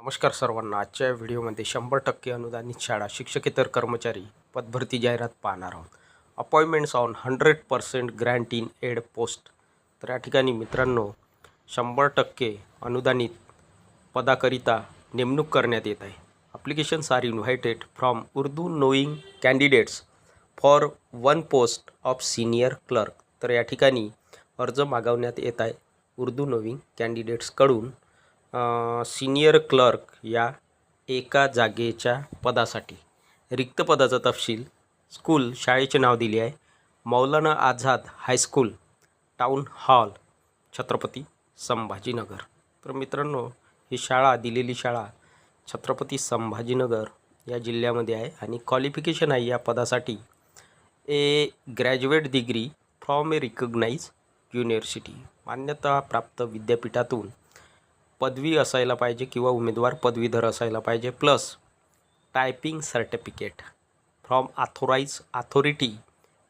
नमस्कार सर्वांना. आजच्या व्हिडिओमध्ये 100% अनुदानित शाळा शिक्षकेतर कर्मचारी पदभरती जाहिरात पाहणार आहोत. Appointments on 100% grant in aid post. तर या ठिकाणी मित्रांनो 100% अनुदानित पदाकरिता नेमणूक करण्यात येत आहे. Applications are invited from Urdu knowing candidates for 1 post of senior clerk. तर या ठिकाणी अर्ज मागवण्यात येत आहे उर्दू नोईंग कॅन्डिडेट्सकडून सिनियर क्लर्क या एका जागेच्या पदासाठी. रिक्त पदाचा तपशील. स्कूल शाळेचे नाव दिले आहे Maulana Azad high school, town hall, Chhatrapati Sambhajinagar. तर मित्रांनो ही शाळा दिलेली शाळा छत्रपती संभाजीनगर या जिल्ह्यामध्ये आहे आणि क्वालिफिकेशन आहे या पदासाठी a graduate degree from a recognize university. मान्यता प्राप्त विद्यापीठातून पदवी असायला पाहिजे किंवा उमेदवार पदवीधर असायला पाहिजे, plus typing certificate from authorize authority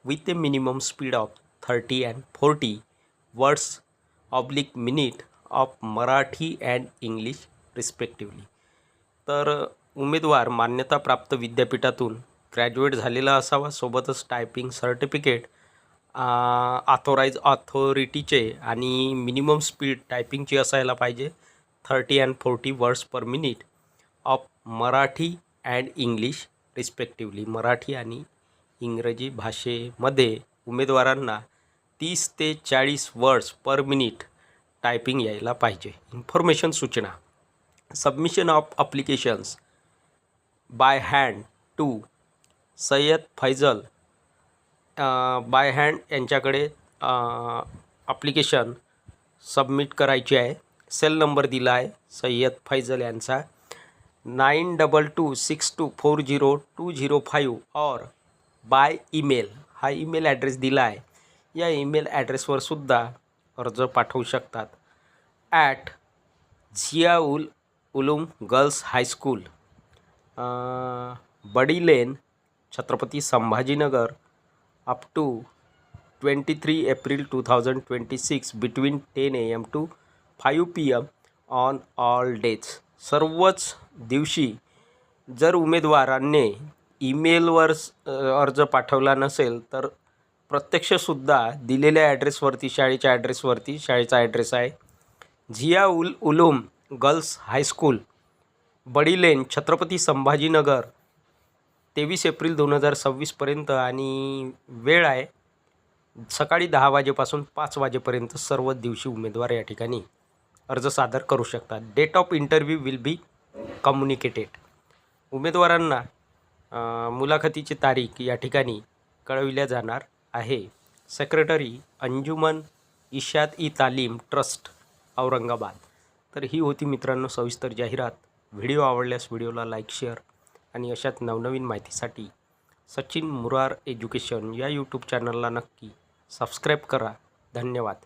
with a minimum speed of 30 and 40 words oblique minute of Marathi and English respectively. तर उमेदवार मान्यता प्राप्त विद्यापीठातून ग्रॅज्युएट झालेला असावा, सोबतच टायपिंग सर्टिफिकेट ऑथोराइज अथॉरिटीचे आणि मिनिमम स्पीड टायपिंगची असायला पाहिजे 30 and 40 words per minute of Marathi and English respectively. Marathi आणि इंग्रजी भाषेमध्ये उमेदवारांना 30 ते 40 वर्ड्स पर मिनिट टायपिंग यायला पाहिजे. इन्फॉर्मेशन सूचना. Submission of applications by hand to Sayyad Faizal by hand यांच्याकडे ॲप्लिकेशन सबमिट करायची आहे. सेल नंबर दिला आहे सय्यद फैजल यांचा 9226240205 और बाय ईमेल. हा ईमेल ॲड्रेस दिला आहे. या ईमेल ॲड्रेसवर सुद्धा अर्ज पाठवू शकतात. At Zia Uloom girls high school, Badi lane, Chhatrapati Sambhajinagar up to 23 April 2026 between 10 AM to 5 PM on all days. सर्वच दिवशी जर उमेदवारांनी ईमेलवर अर्ज पाठवला नसेल तर प्रत्यक्षसुद्धा दिलेल्या ॲड्रेसवरती, शाळेच्या ॲड्रेसवरती, शाळेचा ॲड्रेस आहे Zia Uloom girls high school, Badi lane, Chhatrapati Sambhajinagar, 23 April 2026 आणि वेळ आहे सकाळी 10 वाजेपासून 5 वाजेपर्यंत. सर्व दिवशी उमेदवार या ठिकाणी अर्ज सादर करू शकतात. Date of interview will be communicated. उमेदवारांना मुलाखतीची तारीख या ठिकाणी कळविल्या जाणार आहे. सेक्रेटरी अंजुमन इशाद-ई तालीम ट्रस्ट, औरंगाबाद. तर ही होती मित्रांनो सविस्तर जाहिरात. व्हिडिओ आवडल्यास व्हिडिओला लाईक, शेअर आणि अशाच नवनवीन माहितीसाठी सचिन मुरार एज्युकेशन या यूट्यूब चॅनलला नक्की सबस्क्राईब करा. धन्यवाद.